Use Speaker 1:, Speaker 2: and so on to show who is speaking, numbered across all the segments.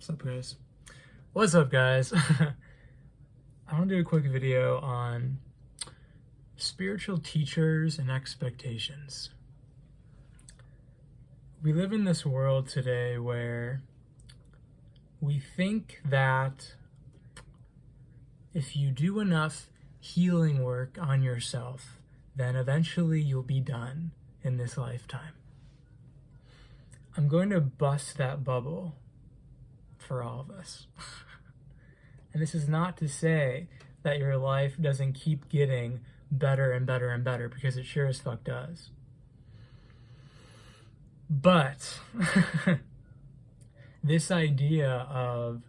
Speaker 1: What's up, guys? What's up, guys? I want to do a quick video on spiritual teachers and expectations. We live in this world today where we think that if you do enough healing work on yourself, then eventually you'll be done in this lifetime. I'm going to bust that bubble for all of us. And this is not to say that your life doesn't keep getting better and better and better, because it sure as fuck does. But this idea of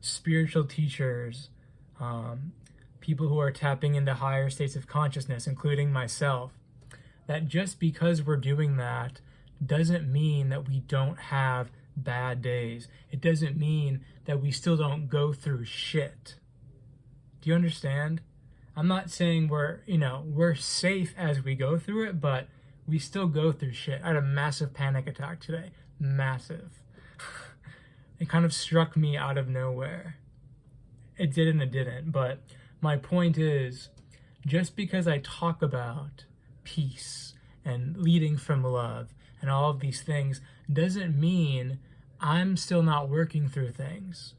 Speaker 1: spiritual teachers, people who are tapping into higher states of consciousness, including myself, that just because we're doing that doesn't mean that we don't have bad days. It doesn't mean that we still don't go through shit. Do you understand? I'm not saying we're safe as we go through it, but we still go through shit. I had a massive panic attack today. Massive. It kind of struck me out of nowhere. It did and it didn't, but my point is, just because I talk about peace and leading from love and all of these things doesn't mean I'm still not working through things.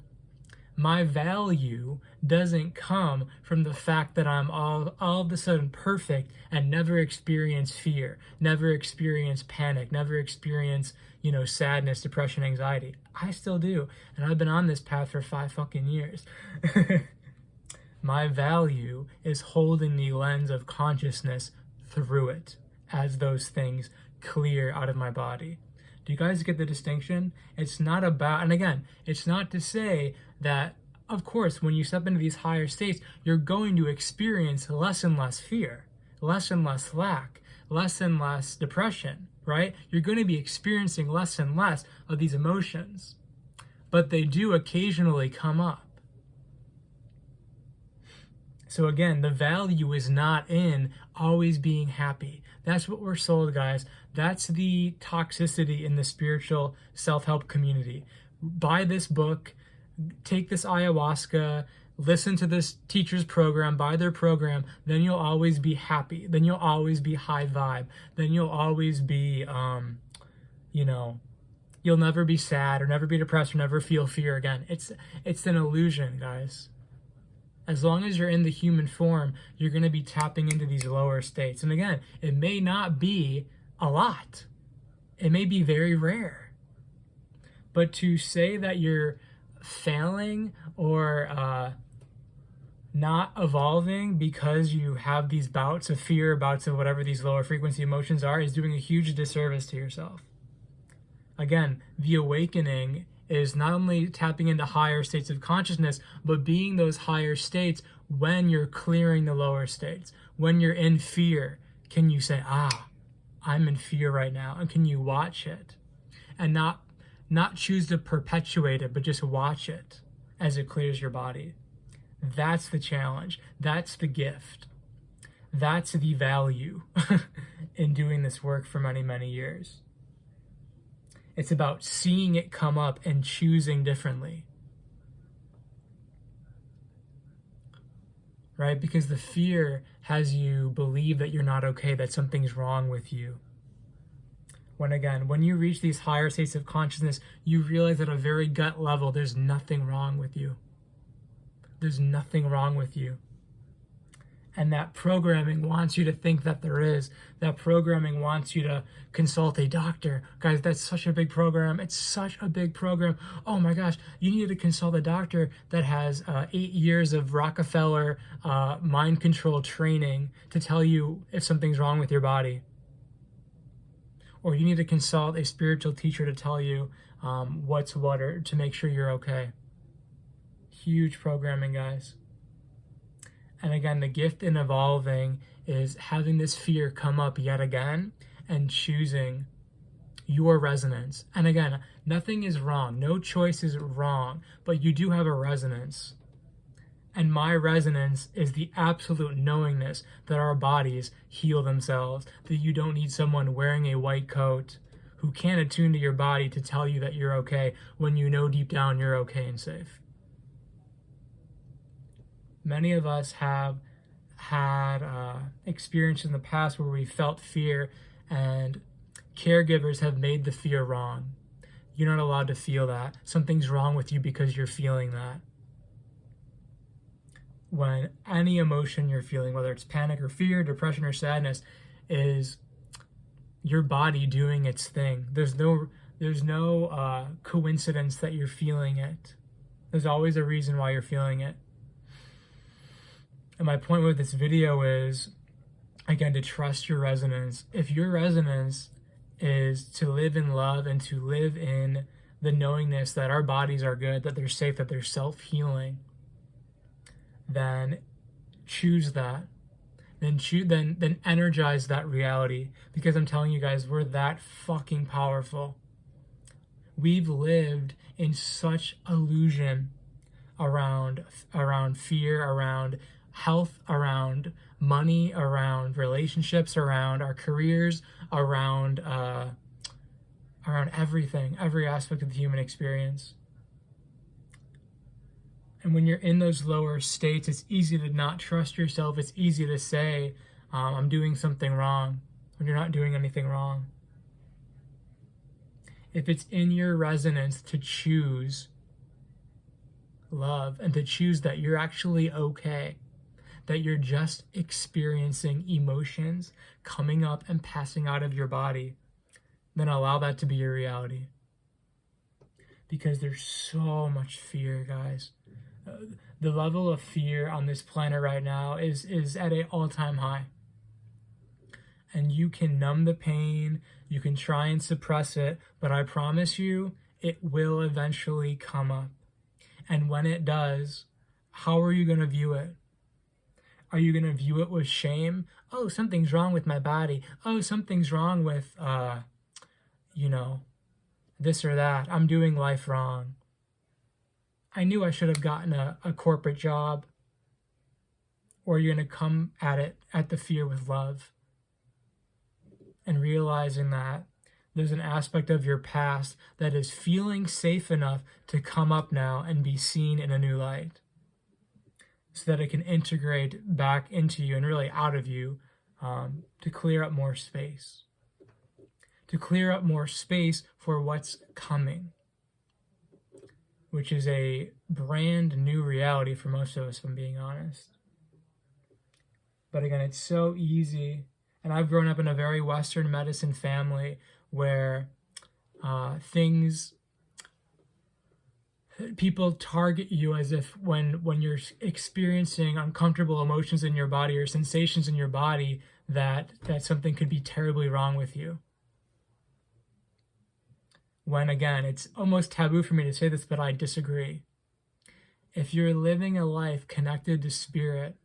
Speaker 1: My value doesn't come from the fact that I'm all of a sudden perfect and never experience fear, never experience panic, never experience, sadness, depression, anxiety. I still do. And I've been on this path for 5 fucking years. My value is holding the lens of consciousness through it as those things clear out of my body. Do you guys get the distinction? It's not about, and again, it's not to say that, of course, when you step into these higher states, you're going to experience less and less fear, less and less lack, less and less depression, right? You're going to be experiencing less and less of these emotions, but they do occasionally come up. So again, the value is not in always being happy. That's what we're sold, guys. That's the toxicity in the spiritual self-help community. Buy this book, take this ayahuasca, listen to this teacher's program, buy their program, then you'll always be happy. Then you'll always be high vibe. Then you'll always be, you'll never be sad or never be depressed or never feel fear again. It's an illusion, guys. As long as you're in the human form, you're going to be tapping into these lower states. And again, it may not be a lot. It may be very rare. But to say that you're failing or not evolving because you have these bouts of fear, bouts of whatever these lower frequency emotions are, is doing a huge disservice to yourself. Again, the awakening is not only tapping into higher states of consciousness, but being those higher states when you're clearing the lower states. When you're in fear, can you say, I'm in fear right now, and can you watch it? And not choose to perpetuate it, but just watch it as it clears your body. That's the challenge. That's the gift. That's the value in doing this work for many, many years. It's about seeing it come up and choosing differently. Right? Because the fear has you believe that you're not okay, that something's wrong with you. When you reach these higher states of consciousness, you realize at a very gut level, there's nothing wrong with you. There's nothing wrong with you. And that programming wants you to think that there is. That programming wants you to consult a doctor. Guys, that's such a big program. It's such a big program. Oh my gosh, you need to consult a doctor that has 8 years of Rockefeller mind control training to tell you if something's wrong with your body. Or you need to consult a spiritual teacher to tell you what's what, or to make sure you're okay. Huge programming, guys. And again, the gift in evolving is having this fear come up yet again and choosing your resonance. And again, nothing is wrong. No choice is wrong, but you do have a resonance. And my resonance is the absolute knowingness that our bodies heal themselves, that you don't need someone wearing a white coat who can't attune to your body to tell you that you're okay when you know deep down you're okay and safe. Many of us have had experience in the past where we felt fear, and caregivers have made the fear wrong. You're not allowed to feel that. Something's wrong with you because you're feeling that. When any emotion you're feeling, whether it's panic or fear, depression or sadness, is your body doing its thing. There's no coincidence that you're feeling it. There's always a reason why you're feeling it. And my point with this video is, again, to trust your resonance. If your resonance is to live in love and to live in the knowingness that our bodies are good, that they're safe, that they're self-healing, then choose that. Then energize that reality. Because I'm telling you guys, we're that fucking powerful. We've lived in such illusion around fear, around health, around money, around relationships, around our careers, around everything, every aspect of the human experience. And when you're in those lower states, it's easy to not trust yourself. It's easy to say, I'm doing something wrong, when you're not doing anything wrong. If it's in your resonance to choose love and to choose that you're actually okay, that you're just experiencing emotions coming up and passing out of your body, then allow that to be your reality. Because there's so much fear, guys. The level of fear on this planet right now is at an all-time high. And you can numb the pain, you can try and suppress it, but I promise you, it will eventually come up. And when it does, how are you going to view it? Are you going to view it with shame? Oh, something's wrong with my body. Oh, something's wrong with, this or that. I'm doing life wrong. I knew I should have gotten a corporate job. Or you're going to come at the fear with love. And realizing that there's an aspect of your past that is feeling safe enough to come up now and be seen in a new light. So that it can integrate back into you and really out of you, to clear up more space. To clear up more space for what's coming. Which is a brand new reality for most of us, if I'm being honest. But again, it's so easy. And I've grown up in a very Western medicine family where people target you as if when you're experiencing uncomfortable emotions in your body or sensations in your body, that something could be terribly wrong with you. When, again, it's almost taboo for me to say this, but I disagree. If you're living a life connected to spirit,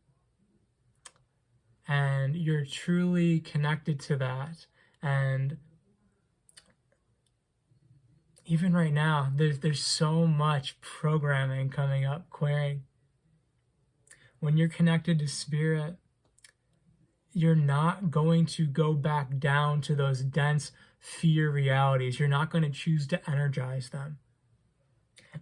Speaker 1: and you're truly connected to that, and even right now, there's so much programming coming up, querying. When you're connected to spirit, you're not going to go back down to those dense fear realities. You're not going to choose to energize them.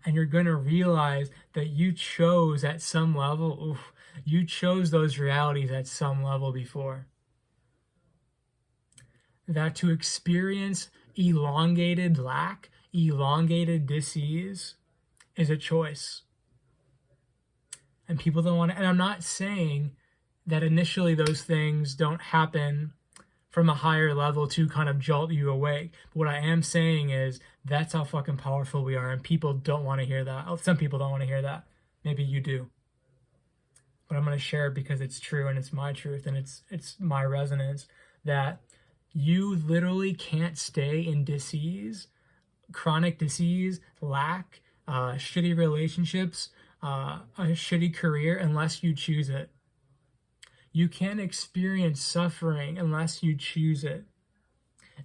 Speaker 1: And you're going to realize that you chose at some level, you chose those realities at some level before. That to experience elongated lack, elongated dis-ease is a choice. And people don't want to, and I'm not saying that initially those things don't happen from a higher level to kind of jolt you awake. But what I am saying is that's how fucking powerful we are, and people don't want to hear that. Some people don't want to hear that. Maybe you do. But I'm going to share it because it's true and it's my truth and it's my resonance, that you literally can't stay in dis-ease, chronic disease, lack, shitty relationships, a shitty career unless you choose it. You can't experience suffering unless you choose it.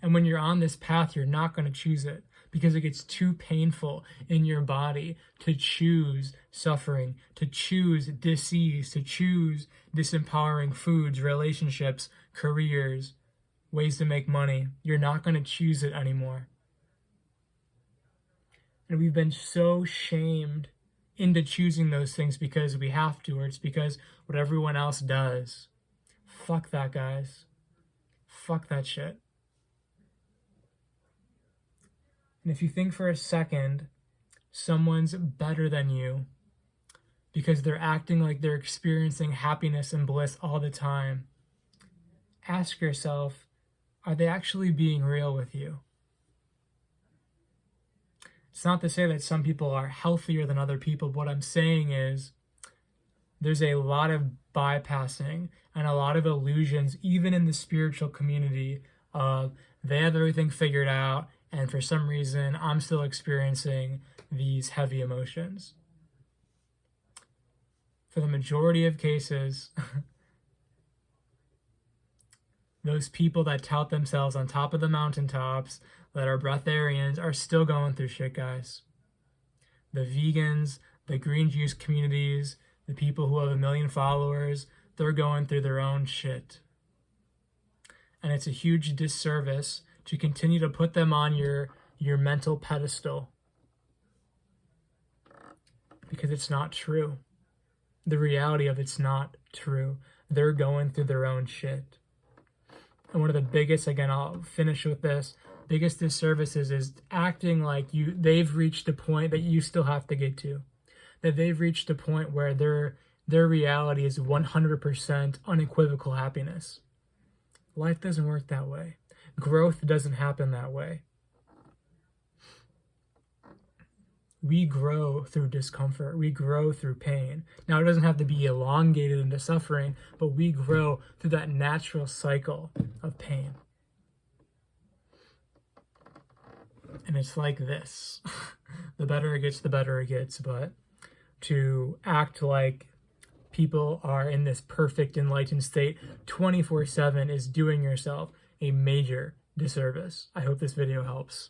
Speaker 1: And when you're on this path, you're not going to choose it because it gets too painful in your body to choose suffering, to choose dis-ease, to choose disempowering foods, relationships, careers, ways to make money. You're not going to choose it anymore. And we've been so shamed into choosing those things because we have to, or it's because what everyone else does. Fuck that, guys. Fuck that shit. And if you think for a second someone's better than you because they're acting like they're experiencing happiness and bliss all the time, ask yourself, are they actually being real with you? It's not to say that some people are healthier than other people. What I'm saying is there's a lot of bypassing and a lot of illusions, even in the spiritual community, of they have everything figured out, and for some reason, I'm still experiencing these heavy emotions. For the majority of cases, those people that tout themselves on top of the mountaintops, that are breatharians, are still going through shit, guys. The vegans, the green juice communities, the people who have 1 million followers, they're going through their own shit. And it's a huge disservice to continue to put them on your mental pedestal, because it's not true. The reality of it's not true. They're going through their own shit. And one of the biggest, again, I'll finish with this, biggest disservices is acting like they've reached a point that you still have to get to. That they've reached a point where their reality is 100% unequivocal happiness. Life doesn't work that way. Growth doesn't happen that way. We grow through discomfort. We grow through pain. Now, it doesn't have to be elongated into suffering, but we grow through that natural cycle of pain. And it's like this. The better it gets, the better it gets. But to act like people are in this perfect enlightened state 24/7 is doing yourself a major disservice. I hope this video helps.